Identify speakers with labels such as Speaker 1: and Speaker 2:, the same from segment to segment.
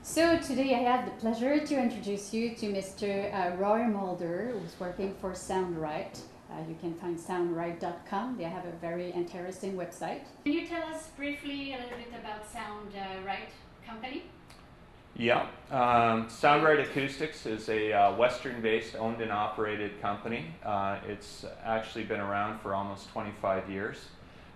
Speaker 1: So today I have the pleasure to introduce you to Mr. Roy Mulder, who's working for SoundRight. You can find soundright.com. They have a very interesting website. Can you tell us briefly a little bit about SoundRight company?
Speaker 2: Yeah, SoundRight Acoustics is a Western-based owned and operated company. It's actually been around for almost 25 years.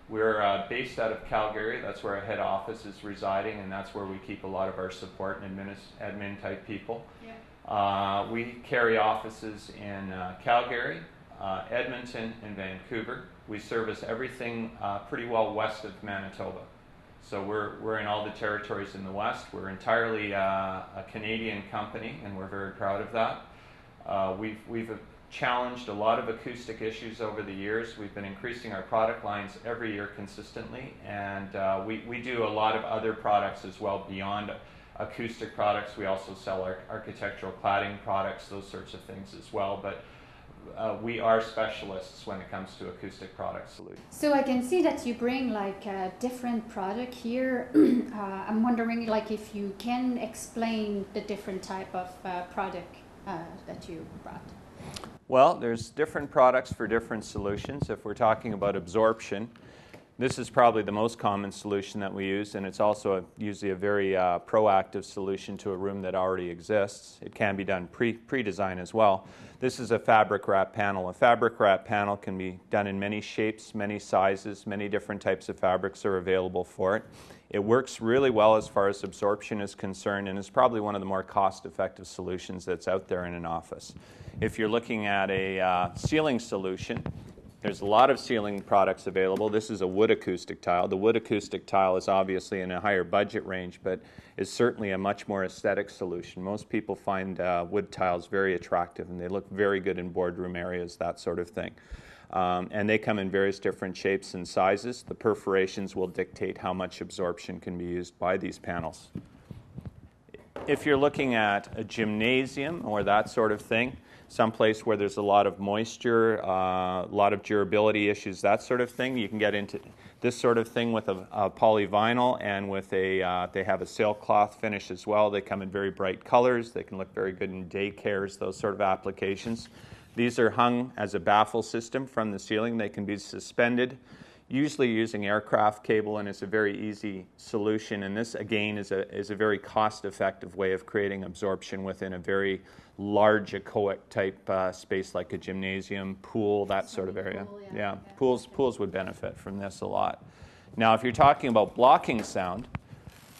Speaker 2: We're based out of Calgary. That's where our head office is residing, and that's where we keep a lot of our support and admin type people.
Speaker 1: Yeah.
Speaker 2: We carry offices in Calgary, Edmonton, and Vancouver. We service everything pretty well west of Manitoba. So we're in all the territories in the West. We're entirely a Canadian company, and we're very proud of that. We've challenged a lot of acoustic issues over the years. We've been increasing our product lines every year consistently, and we do a lot of other products as well beyond acoustic products. We also sell our architectural cladding products, those sorts of things as well. But we are specialists when it comes to acoustic product solutions.
Speaker 1: So I can see that you bring like a different product here. I'm wondering like if you can explain the different type of product that you brought.
Speaker 2: Well, there's different products for different solutions. If we're talking about absorption, this is probably the most common solution that we use, and it's also usually a very proactive solution to a room that already exists. It can be done pre-design as well. This is a fabric wrap panel. A fabric wrap panel can be done in many shapes, many sizes, many different types of fabrics are available for it. It works really well as far as absorption is concerned, and is probably one of the more cost-effective solutions that's out there in an office. If you're looking at a ceiling solution, there's a lot of ceiling products available. This is a wood acoustic tile. The wood acoustic tile is obviously in a higher budget range, but is certainly a much more aesthetic solution. Most people find wood tiles very attractive, and they look very good in boardroom areas, that sort of thing. And they come in various different shapes and sizes. The perforations will dictate how much absorption can be used by these panels. If you're looking at a gymnasium or that sort of thing, someplace where there's a lot of moisture, a lot of durability issues, that sort of thing, you can get into this sort of thing with a polyvinyl, and with they have a sailcloth finish as well. They come in very bright colors. They can look very good in daycares, those sort of applications. These are hung as a baffle system from the ceiling. They can be suspended, usually using aircraft cable, and it's a very easy solution. And this, again, is a very cost-effective way of creating absorption within a very large echoic type space like a gymnasium, pool, that sort of area.
Speaker 1: Pool,
Speaker 2: yeah. Pools would benefit from this a lot. Now, if you're talking about blocking sound,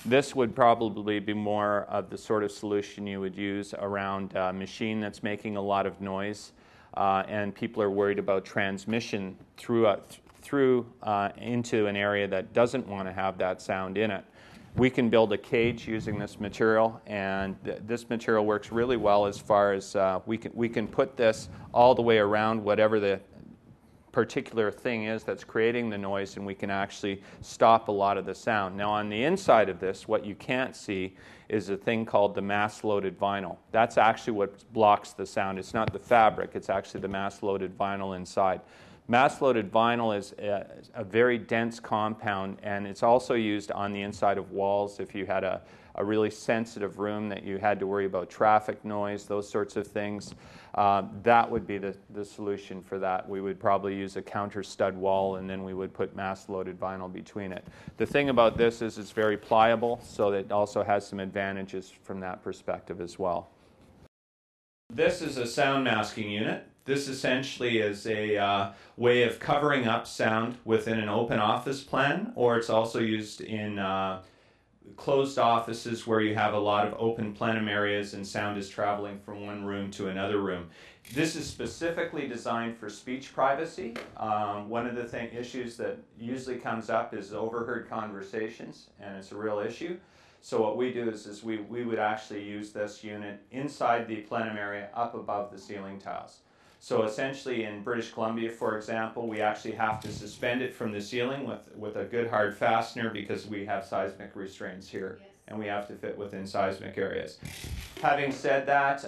Speaker 2: this would probably be more of the sort of solution you would use around a machine that's making a lot of noise, and people are worried about transmission through into an area that doesn't want to have that sound in it. We can build a cage using this material, and this material works really well as far as we can put this all the way around whatever the particular thing is that's creating the noise, and we can actually stop a lot of the sound. Now, on the inside of this, what you can't see is a thing called the mass-loaded vinyl. That's actually what blocks the sound. It's not the fabric, it's actually the mass-loaded vinyl inside. Mass-loaded vinyl is a very dense compound, and it's also used on the inside of walls if you had a really sensitive room that you had to worry about traffic noise, those sorts of things. That would be the solution for that. We would probably use a counter stud wall, and then we would put mass-loaded vinyl between it. The thing about this is it's very pliable, so it also has some advantages from that perspective as well. This is a sound masking unit. This essentially is a way of covering up sound within an open office plan, or it's also used in closed offices where you have a lot of open plenum areas and sound is traveling from one room to another room. This is specifically designed for speech privacy. One of the issues that usually comes up is overheard conversations, and it's a real issue. So what we do is we would actually use this unit inside the plenum area up above the ceiling tiles. So essentially in British Columbia, for example, we actually have to suspend it from the ceiling with a good hard fastener because we have seismic restraints here. Yes. And we have to fit within seismic areas. Having said that,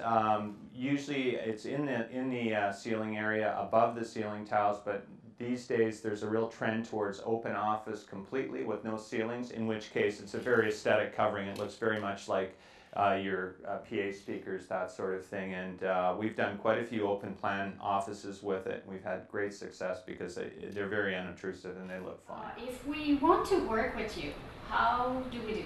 Speaker 2: usually it's in the ceiling area above the ceiling tiles, but these days there's a real trend towards open office completely with no ceilings, in which case it's a very aesthetic covering. It looks very much like your PA speakers, that sort of thing. And we've done quite a few open plan offices with it. We've had great success because they're very unobtrusive and they look fine.
Speaker 1: If we want to work with you, how do we do?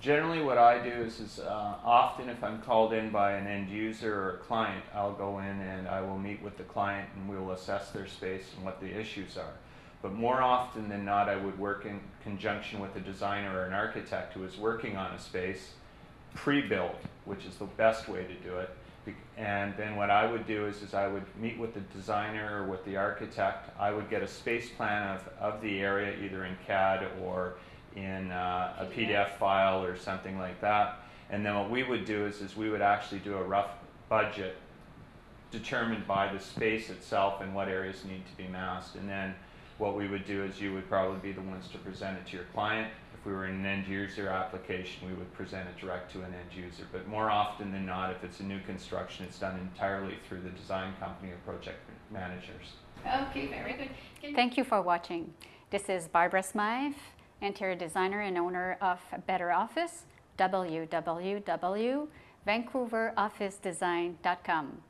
Speaker 2: Generally what I do is often if I'm called in by an end user or a client, I'll go in and I will meet with the client and we will assess their space and what the issues are. But more often than not, I would work in conjunction with a designer or an architect who is working on a space pre-built, which is the best way to do it. And then what I would do is I would meet with the designer or with the architect. I would get a space plan of the area, either in CAD or in a PDF file or something like that. And then what we would do is we would actually do a rough budget determined by the space itself and what areas need to be masked. And then what we would do is you would probably be the ones to present it to your client. If we were in an end user application, we would present it direct to an end user. But more often than not, if it's a new construction, it's done entirely through the design company or project managers.
Speaker 1: Okay, very good.
Speaker 3: Thank you for watching. This is Barbara Smythe, interior designer and owner of Better Office, www.vancouverofficedesign.com.